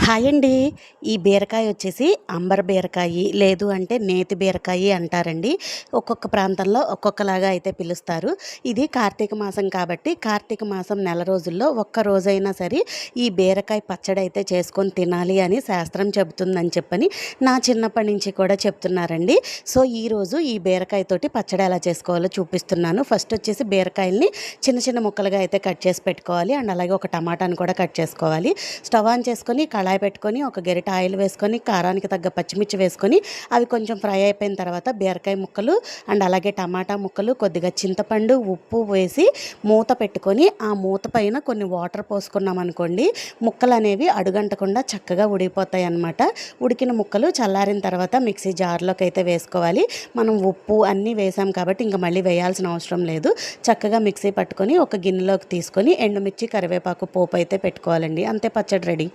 Hi అండి. ఈ బీరకాయ వచ్చేసి అంబర బీరకాయి, లేదు అంటే నేతి బీరకాయి అంటారండి. ఒక్కొక్క ప్రాంతంలో ఒక్కొక్కలాగా అయితే పిలుస్తారు. ఇది కార్తీక మాసం కాబట్టి, కార్తీక మాసం నెల రోజుల్లో ఒక్క రోజైనా సరే ఈ బీరకాయ పచ్చడి అయితే చేసుకొని తినాలి అని శాస్త్రం చెబుతుందని చెప్పని నా చిన్నప్పటి నుంచి కూడా చెప్తున్నారండి. సో, ఈరోజు ఈ బీరకాయతోటి పచ్చడి ఎలా చేసుకోవాలో చూపిస్తున్నాను. ఫస్ట్ వచ్చేసి బీరకాయల్ని చిన్న చిన్న ముక్కలుగా అయితే కట్ చేసి పెట్టుకోవాలి. అండ్ అలాగే ఒక టమాటాను కూడా కట్ చేసుకోవాలి. స్టవ్ ఆన్ చేసుకొని కళాయి పెట్టుకొని ఒక గరిట ఆయిల్ వేసుకొని కారానికి తగ్గ పచ్చిమిర్చి వేసుకొని అవి కొంచెం ఫ్రై అయిపోయిన తర్వాత బీరకాయ ముక్కలు అండ్ అలాగే టమాటా ముక్కలు, కొద్దిగా చింతపండు, ఉప్పు వేసి మూత పెట్టుకొని ఆ మూత పైన కొన్ని వాటర్ పోసుకున్నాం అనుకోండి, ముక్కలు అనేవి అడుగంటకుండా చక్కగా ఉడికిపోతాయి అన్నమాట. ఉడికిన ముక్కలు చల్లారిన తర్వాత మిక్సీ జార్లోకి అయితే వేసుకోవాలి. మనం ఉప్పు అన్నీ వేసాం కాబట్టి ఇంకా మళ్ళీ వేయాల్సిన అవసరం లేదు. చక్కగా మిక్సీ పట్టుకొని ఒక గిన్నెలోకి తీసుకొని ఎండుమిర్చి, కరివేపాకు పోపు అయితే పెట్టుకోవాలండి. అంతే, పచ్చడి రెడీ.